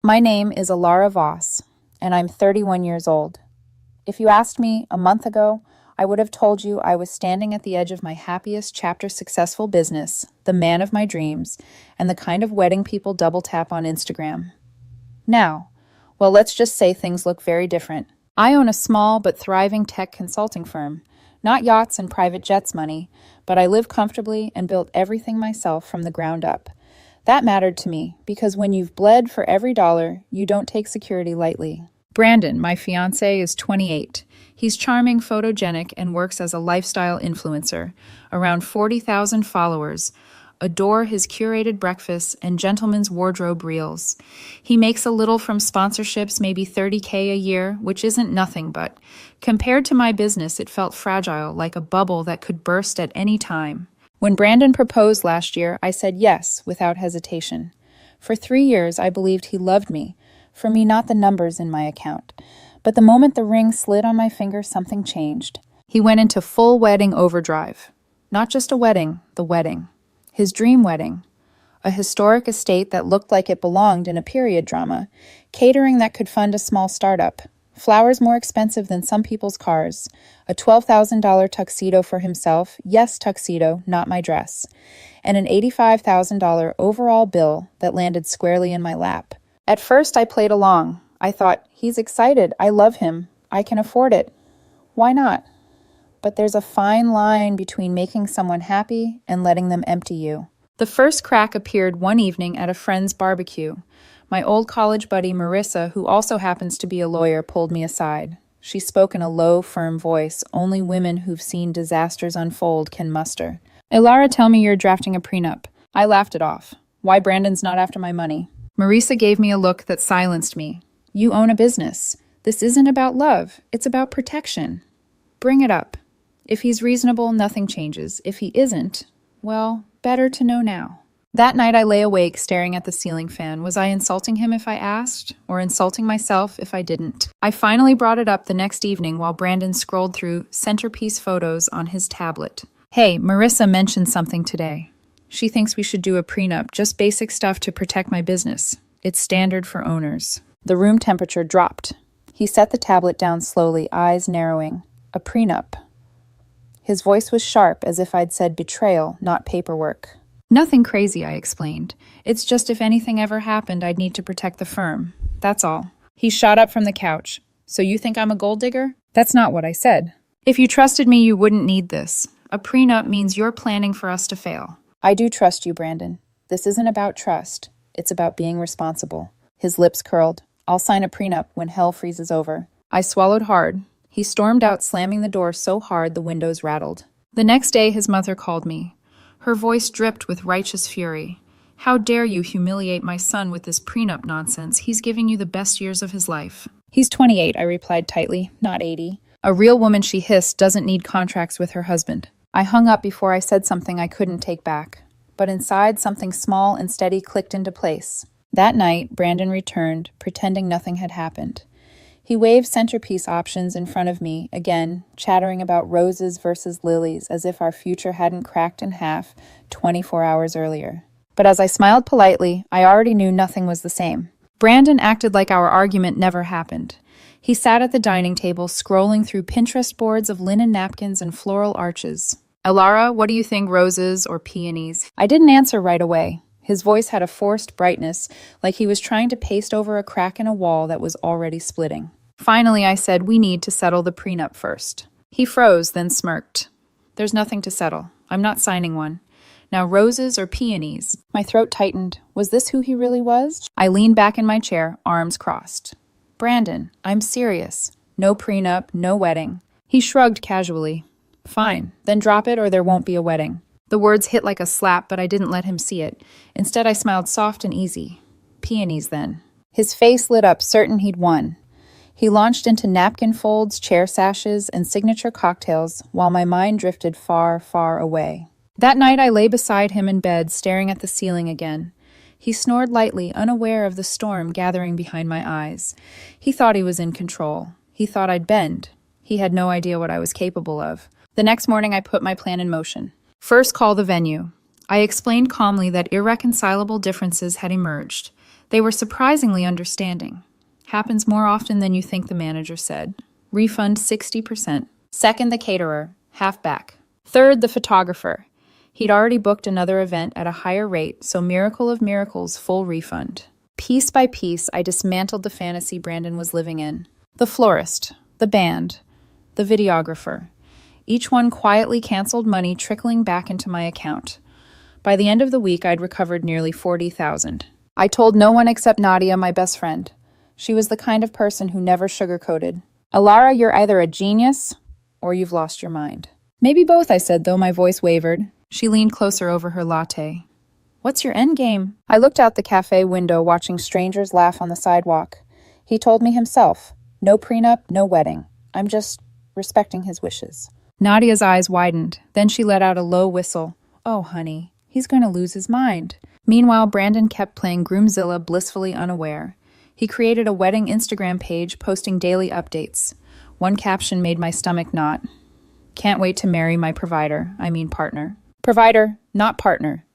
My name is Alara Voss, and I'm 31 years old. If you asked me a month ago, I would have told you I was standing at the edge of my happiest chapter successful business, the man of my dreams, and the kind of wedding people double tap on Instagram. Now, well, let's just say things look very different. I own a small but thriving tech consulting firm. Not yachts and private jets money, but I live comfortably and built everything myself from the ground up. That mattered to me because when you've bled for every dollar, you don't take security lightly. Brandon, my fiancé, is 28. He's charming, photogenic, and works as a lifestyle influencer. Around 40,000 followers. Adore his curated breakfasts and gentleman's wardrobe reels. He makes a little from sponsorships, maybe 30K a year, which isn't nothing, but compared to my business, it felt fragile, like a bubble that could burst at any time. When Brandon proposed last year, I said yes without hesitation. For 3 years, I believed he loved me. For me, not the numbers in my account. But the moment the ring slid on my finger, something changed. He went into full wedding overdrive. Not just a wedding, the wedding. His dream wedding. A historic estate that looked like it belonged in a period drama. Catering that could fund a small startup. Flowers more expensive than some people's cars. A $12,000 tuxedo for himself. Yes, tuxedo, not my dress. And an $85,000 overall bill that landed squarely in my lap. At first, I played along. I thought, he's excited. I love him. I can afford it. Why not? But there's a fine line between making someone happy and letting them empty you. The first crack appeared one evening at a friend's barbecue. My old college buddy Marissa, who also happens to be a lawyer, pulled me aside. She spoke in a low, firm voice only women who've seen disasters unfold can muster. Ilara, tell me you're drafting a prenup. I laughed it off. Why Brandon's not after my money? Marissa gave me a look that silenced me. You own a business. This isn't about love. It's about protection. Bring it up. If he's reasonable, nothing changes. If he isn't, well, better to know now. That night I lay awake staring at the ceiling fan. Was I insulting him if I asked, or insulting myself if I didn't? I finally brought it up the next evening while Brandon scrolled through centerpiece photos on his tablet. Hey, Marissa mentioned something today. She thinks we should do a prenup, just basic stuff to protect my business. It's standard for owners. The room temperature dropped. He set the tablet down slowly, eyes narrowing. A prenup. His voice was sharp, as if I'd said betrayal, not paperwork. Nothing crazy, I explained. It's just if anything ever happened, I'd need to protect the firm. That's all. He shot up from the couch. So you think I'm a gold digger? That's not what I said. If you trusted me, you wouldn't need this. A prenup means you're planning for us to fail. I do trust you, Brandon. This isn't about trust. It's about being responsible. His lips curled. I'll sign a prenup when hell freezes over. I swallowed hard. He stormed out, slamming the door so hard the windows rattled. The next day, his mother called me. Her voice dripped with righteous fury. How dare you humiliate my son with this prenup nonsense? He's giving you the best years of his life. He's 28, I replied tightly, not 80. A real woman, she hissed, doesn't need contracts with her husband. I hung up before I said something I couldn't take back. But inside, something small and steady clicked into place. That night, Brandon returned, pretending nothing had happened. He waved centerpiece options in front of me, again, chattering about roses versus lilies, as if our future hadn't cracked in half 24 hours earlier. But as I smiled politely, I already knew nothing was the same. Brandon acted like our argument never happened. He sat at the dining table, scrolling through Pinterest boards of linen napkins and floral arches. Alara, what do you think, roses or peonies? I didn't answer right away. His voice had a forced brightness, like he was trying to paste over a crack in a wall that was already splitting. Finally, I said, we need to settle the prenup first. He froze, then smirked. There's nothing to settle. I'm not signing one. Now, roses or peonies? My throat tightened. Was this who he really was? I leaned back in my chair, arms crossed. Brandon, I'm serious. No prenup, no wedding. He shrugged casually. Fine, then drop it or there won't be a wedding. The words hit like a slap, but I didn't let him see it. Instead, I smiled soft and easy. Peonies, then. His face lit up, certain he'd won. He launched into napkin folds, chair sashes, and signature cocktails, while my mind drifted far, far away. That night I lay beside him in bed, staring at the ceiling again. He snored lightly, unaware of the storm gathering behind my eyes. He thought he was in control. He thought I'd bend. He had no idea what I was capable of. The next morning I put my plan in motion. First, call the venue. I explained calmly that irreconcilable differences had emerged. They were surprisingly understanding. Happens more often than you think, the manager said. Refund 60%. Second, the caterer, half back. Third, the photographer. He'd already booked another event at a higher rate, so miracle of miracles, full refund. Piece by piece, I dismantled the fantasy Brandon was living in. The florist, the band, the videographer. Each one quietly canceled money trickling back into my account. By the end of the week, I'd recovered nearly $40,000. I told no one except Nadia, my best friend. She was the kind of person who never sugarcoated. Alara, you're either a genius or you've lost your mind. Maybe both, I said, though my voice wavered. She leaned closer over her latte. What's your endgame? I looked out the cafe window, watching strangers laugh on the sidewalk. He told me himself, no prenup, no wedding. I'm just respecting his wishes. Nadia's eyes widened. Then she let out a low whistle. Oh, honey, he's going to lose his mind. Meanwhile, Brandon kept playing Groomzilla, blissfully unaware. He created a wedding Instagram page, posting daily updates. One caption made my stomach knot. Can't wait to marry my partner. Provider, not partner.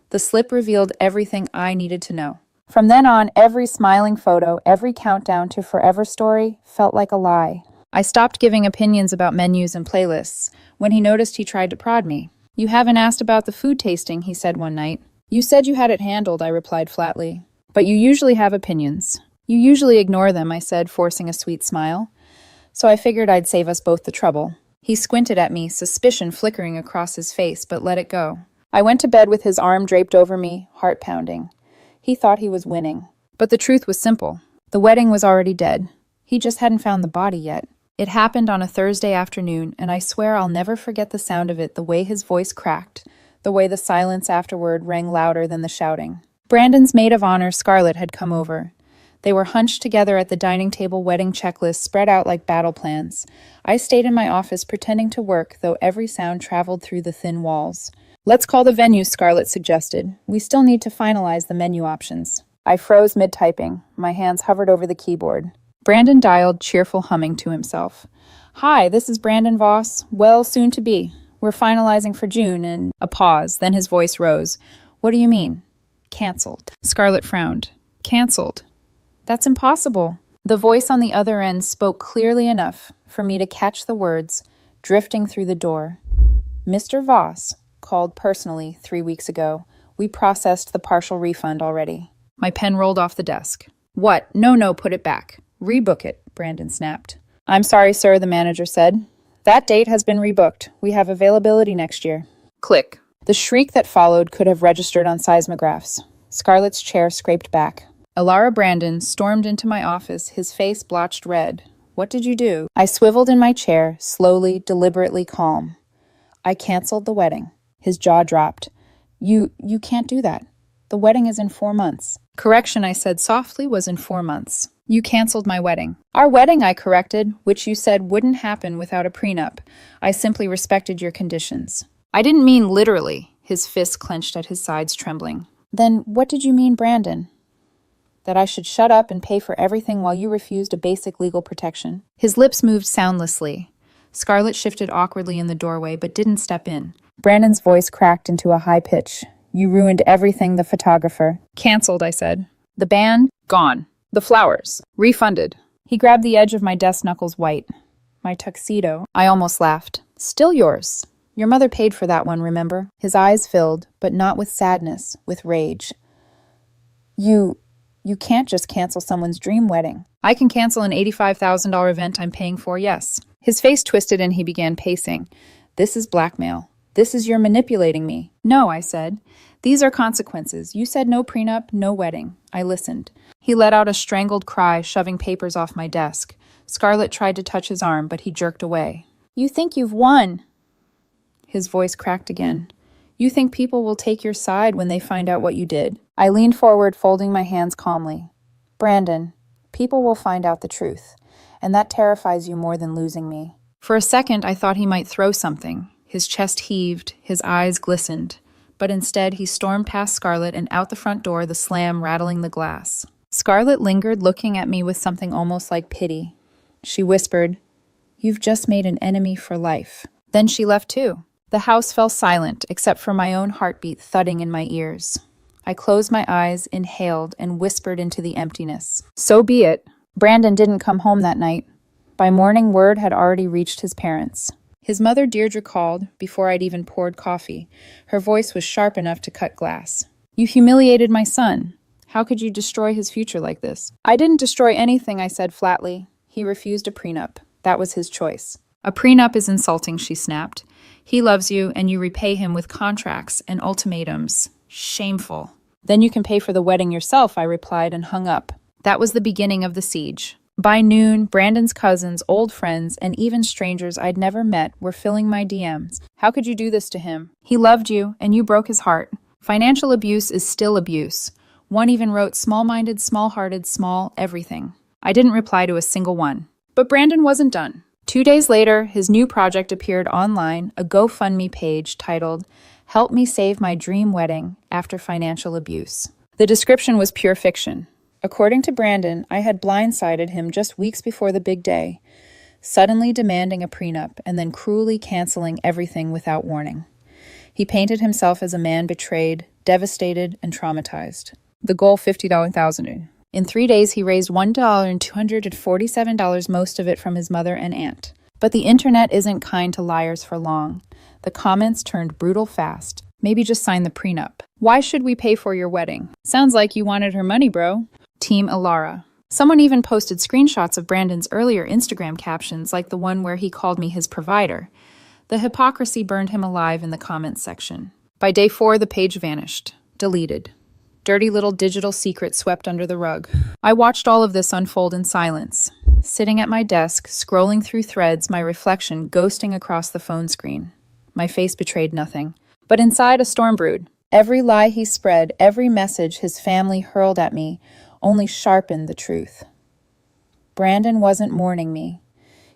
The slip revealed everything I needed to know. From then on, every smiling photo, every countdown to forever story felt like a lie. I stopped giving opinions about menus and playlists. When he noticed, he tried to prod me. You haven't asked about the food tasting, he said one night. You said you had it handled, I replied flatly. But you usually have opinions. You usually ignore them, I said, forcing a sweet smile. So I figured I'd save us both the trouble. He squinted at me, suspicion flickering across his face, but let it go. I went to bed with his arm draped over me, heart pounding. He thought he was winning. But the truth was simple. The wedding was already dead. He just hadn't found the body yet. It happened on a Thursday afternoon, and I swear I'll never forget the sound of it, the way his voice cracked, the way the silence afterward rang louder than the shouting. Brandon's maid of honor, Scarlett, had come over. They were hunched together at the dining table, wedding checklists spread out like battle plans. I stayed in my office pretending to work, though every sound traveled through the thin walls. Let's call the venue, Scarlett suggested. We still need to finalize the menu options. I froze mid-typing. My hands hovered over the keyboard. Brandon dialed, cheerful humming to himself. Hi, this is Brandon Voss. Well, soon to be. We're finalizing for June, and a pause. Then his voice rose. What do you mean? Canceled. Scarlett frowned. Canceled. That's impossible. The voice on the other end spoke clearly enough for me to catch the words drifting through the door. Mr. Voss called personally 3 weeks ago. We processed the partial refund already. My pen rolled off the desk. What? No, put it back. Rebook it, Brandon snapped. I'm sorry, sir, the manager said. That date has been rebooked. We have availability next year. Click. The shriek that followed could have registered on seismographs. Scarlett's chair scraped back. Alara Brandon stormed into my office, his face blotched red. What did you do? I swiveled in my chair, slowly, deliberately calm. I canceled the wedding. His jaw dropped. You can't do that. The wedding is in 4 months. Correction, I said softly, was in 4 months. You canceled my wedding. Our wedding, I corrected, which you said wouldn't happen without a prenup. I simply respected your conditions. I didn't mean literally. His fists clenched at his sides, trembling. Then what did you mean, Brandon? That I should shut up and pay for everything while you refused a basic legal protection. His lips moved soundlessly. Scarlett shifted awkwardly in the doorway, but didn't step in. Brandon's voice cracked into a high pitch. You ruined everything, the photographer. Canceled, I said. The band? Gone. The flowers? Refunded. He grabbed the edge of my desk, knuckles white. My tuxedo. I almost laughed. Still yours. Your mother paid for that one, remember? His eyes filled, but not with sadness, with rage. You can't just cancel someone's dream wedding. I can cancel an $85,000 event I'm paying for, yes. His face twisted and he began pacing. This is blackmail. This is your manipulating me. No, I said. These are consequences. You said no prenup, no wedding. I listened. He let out a strangled cry, shoving papers off my desk. Scarlett tried to touch his arm, but he jerked away. You think you've won. His voice cracked again. You think people will take your side when they find out what you did. I leaned forward, folding my hands calmly. Brandon, people will find out the truth, and that terrifies you more than losing me. For a second, I thought he might throw something. His chest heaved, his eyes glistened. But instead, he stormed past Scarlett and out the front door, the slam rattling the glass. Scarlett lingered, looking at me with something almost like pity. She whispered, You've just made an enemy for life. Then she left too. The house fell silent, except for my own heartbeat thudding in my ears. I closed my eyes, inhaled, and whispered into the emptiness. So be it. Brandon didn't come home that night. By morning, word had already reached his parents. His mother, Deirdre, called before I'd even poured coffee. Her voice was sharp enough to cut glass. You humiliated my son. How could you destroy his future like this? I didn't destroy anything, I said flatly. He refused a prenup. That was his choice. A prenup is insulting, she snapped. He loves you, and you repay him with contracts and ultimatums. Shameful. Then you can pay for the wedding yourself, I replied and hung up. That was the beginning of the siege. By noon, Brandon's cousins, old friends, and even strangers I'd never met were filling my DMs. How could you do this to him? He loved you, and you broke his heart. Financial abuse is still abuse. One even wrote small-minded, small-hearted, small everything. I didn't reply to a single one. But Brandon wasn't done. 2 days later, his new project appeared online, a GoFundMe page titled, Help Me Save My Dream Wedding After Financial Abuse. The description was pure fiction. According to Brandon, I had blindsided him just weeks before the big day, suddenly demanding a prenup and then cruelly canceling everything without warning. He painted himself as a man betrayed, devastated, and traumatized. The goal, $50,000. In 3 days, he raised $1,247, most of it from his mother and aunt. But the internet isn't kind to liars for long. The comments turned brutal fast. Maybe just sign the prenup. Why should we pay for your wedding? Sounds like you wanted her money, bro. Team Alara. Someone even posted screenshots of Brandon's earlier Instagram captions, like the one where he called me his provider. The hypocrisy burned him alive in the comments section. By day 4, the page vanished. Deleted. Dirty little digital secret swept under the rug. I watched all of this unfold in silence. Sitting at my desk, scrolling through threads, my reflection ghosting across the phone screen. My face betrayed nothing. But inside, a storm brewed. Every lie he spread, every message his family hurled at me, only sharpened the truth. Brandon wasn't mourning me.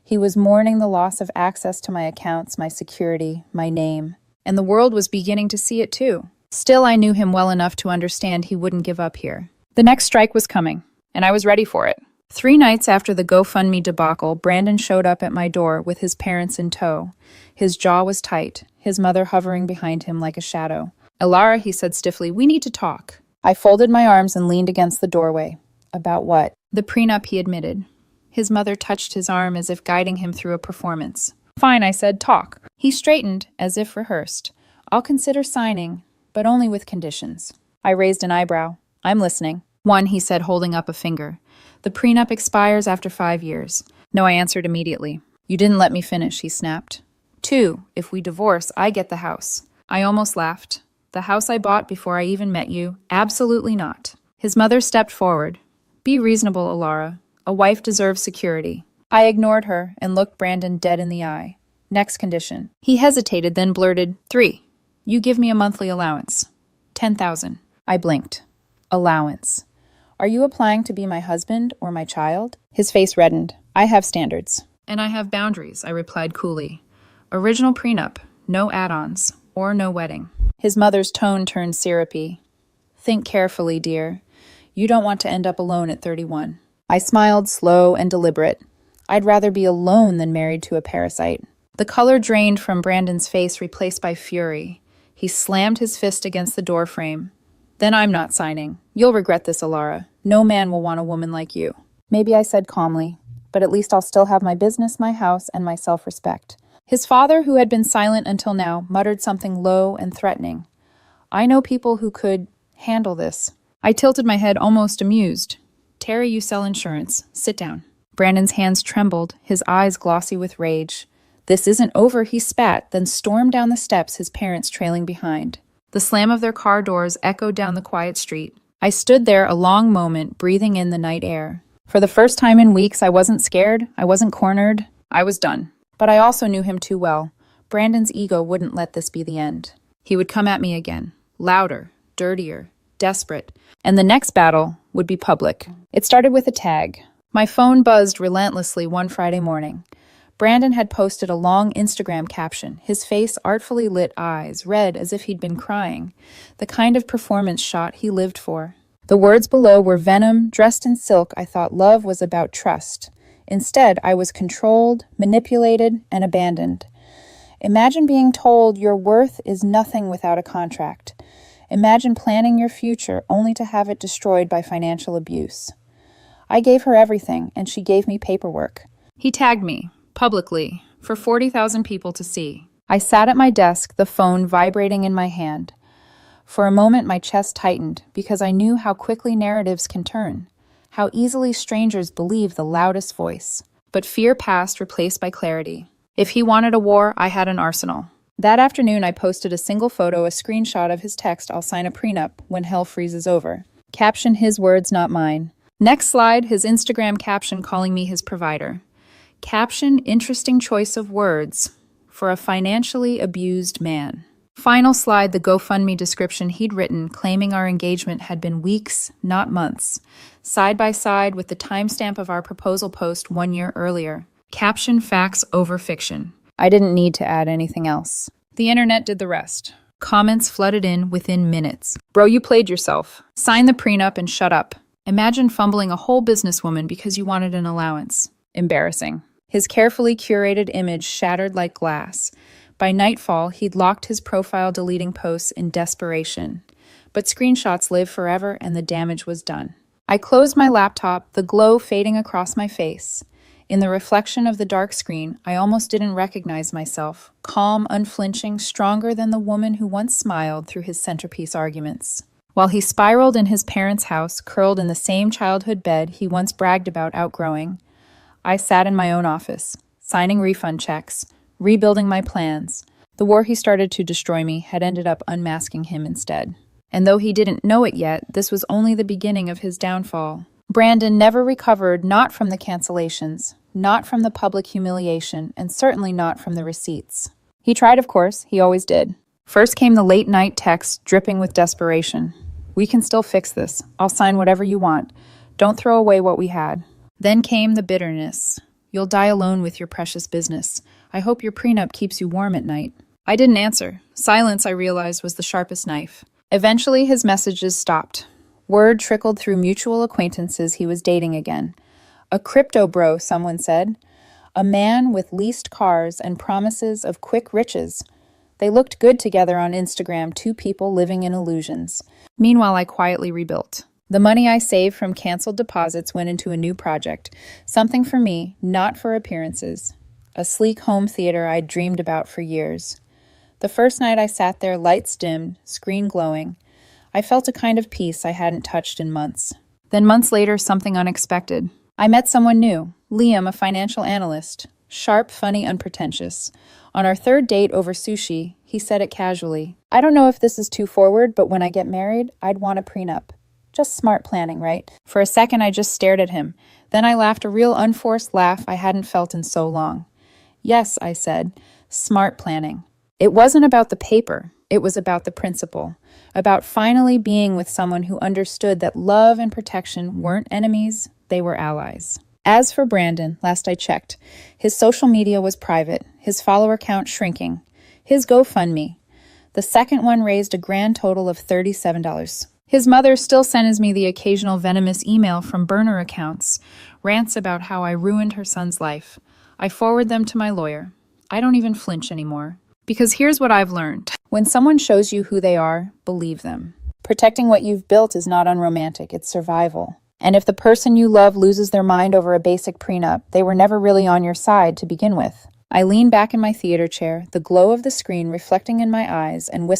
He was mourning the loss of access to my accounts, my security, my name. And the world was beginning to see it too. Still, I knew him well enough to understand he wouldn't give up here. The next strike was coming, and I was ready for it. 3 nights after the GoFundMe debacle, Brandon showed up at my door with his parents in tow. His jaw was tight, his mother hovering behind him like a shadow. Alara, he said stiffly, we need to talk. I folded my arms and leaned against the doorway. About what? The prenup, he admitted. His mother touched his arm as if guiding him through a performance. Fine, I said, talk. He straightened, as if rehearsed. I'll consider signing, but only with conditions. I raised an eyebrow. I'm listening. 1, he said, holding up a finger. The prenup expires after 5 years. No, I answered immediately. You didn't let me finish, he snapped. 2, if we divorce, I get the house. I almost laughed. The house I bought before I even met you? Absolutely not. His mother stepped forward. Be reasonable, Alara. A wife deserves security. I ignored her and looked Brandon dead in the eye. Next condition. He hesitated, then blurted, 3. You give me a monthly allowance. 10,000. I blinked. Allowance. Are you applying to be my husband or my child? His face reddened. I have standards. And I have boundaries, I replied coolly. Original prenup. No add-ons. Or no wedding. His mother's tone turned syrupy. Think carefully, dear. You don't want to end up alone at 31. I smiled, slow and deliberate. I'd rather be alone than married to a parasite. The color drained from Brandon's face, replaced by fury. He slammed his fist against the doorframe. Then I'm not signing. You'll regret this, Alara. No man will want a woman like you. Maybe I said calmly, but at least I'll still have my business, my house, and my self-respect. His father, who had been silent until now, muttered something low and threatening. I know people who could handle this. I tilted my head, almost amused. Terry, you sell insurance. Sit down. Brandon's hands trembled, his eyes glossy with rage. This isn't over, he spat, then stormed down the steps, his parents trailing behind. The slam of their car doors echoed down the quiet street. I stood there a long moment, breathing in the night air. For the first time in weeks, I wasn't scared, I wasn't cornered, I was done. But I also knew him too well. Brandon's ego wouldn't let this be the end. He would come at me again, louder, dirtier, desperate, and the next battle would be public. It started with a tag. My phone buzzed relentlessly one Friday morning. Brandon had posted a long Instagram caption, his face artfully lit eyes, red as if he'd been crying, the kind of performance shot he lived for. The words below were venom, dressed in silk. I thought love was about trust. Instead, I was controlled, manipulated, and abandoned. Imagine being told your worth is nothing without a contract. Imagine planning your future only to have it destroyed by financial abuse. I gave her everything, and she gave me paperwork. He tagged me, publicly, for 40,000 people to see. I sat at my desk, the phone vibrating in my hand. For a moment, my chest tightened because I knew how quickly narratives can turn, how easily strangers believe the loudest voice. But fear passed, replaced by clarity. If he wanted a war, I had an arsenal. That afternoon, I posted a single photo, a screenshot of his text, "I'll sign a prenup when hell freezes over." Caption, his words, not mine. Next slide, his Instagram caption calling me his provider. Caption, interesting choice of words for a financially abused man. Final slide, the GoFundMe description he'd written, claiming our engagement had been weeks, not months, side by side with the timestamp of our proposal post 1 year earlier. Caption, facts over fiction. I didn't need to add anything else. The internet did the rest. Comments flooded in within minutes. Bro, you played yourself. Sign the prenup and shut up. Imagine fumbling a whole businesswoman because you wanted an allowance. Embarrassing. His carefully curated image shattered like glass. By nightfall, he'd locked his profile, deleting posts in desperation. But screenshots live forever, and the damage was done. I closed my laptop, the glow fading across my face. In the reflection of the dark screen, I almost didn't recognize myself, calm, unflinching, stronger than the woman who once smiled through his centerpiece arguments. While he spiraled in his parents' house, curled in the same childhood bed he once bragged about outgrowing, I sat in my own office, signing refund checks, rebuilding my plans. The war he started to destroy me had ended up unmasking him instead. And though he didn't know it yet, this was only the beginning of his downfall. Brandon never recovered, not from the cancellations, not from the public humiliation, and certainly not from the receipts. He tried, of course, he always did. First came the late-night texts dripping with desperation. "We can still fix this. I'll sign whatever you want. Don't throw away what we had." Then came the bitterness. "You'll die alone with your precious business. I hope your prenup keeps you warm at night." I didn't answer. Silence, I realized, was the sharpest knife. Eventually, his messages stopped. Word trickled through mutual acquaintances he was dating again. A crypto bro, someone said. A man with leased cars and promises of quick riches. They looked good together on Instagram, two people living in illusions. Meanwhile, I quietly rebuilt. The money I saved from canceled deposits went into a new project, something for me, not for appearances. A sleek home theater I'd dreamed about for years. The first night I sat there, lights dimmed, screen glowing, I felt a kind of peace I hadn't touched in months. Then months later, something unexpected. I met someone new, Liam, a financial analyst. Sharp, funny, unpretentious. On our third date over sushi, he said it casually. "I don't know if this is too forward, but when I get married, I'd want a prenup. Just smart planning, right?" For a second, I just stared at him. Then I laughed, a real unforced laugh I hadn't felt in so long. "Yes," I said, "smart planning." It wasn't about the paper. It was about the principle. About finally being with someone who understood that love and protection weren't enemies, they were allies. As for Brandon, last I checked, his social media was private, his follower count shrinking. His GoFundMe. The second one raised a grand total of $37. His mother still sends me the occasional venomous email from burner accounts, rants about how I ruined her son's life. I forward them to my lawyer. I don't even flinch anymore. Because here's what I've learned. When someone shows you who they are, believe them. Protecting what you've built is not unromantic, it's survival. And if the person you love loses their mind over a basic prenup, they were never really on your side to begin with. I leaned back in my theater chair, the glow of the screen reflecting in my eyes, and whispered,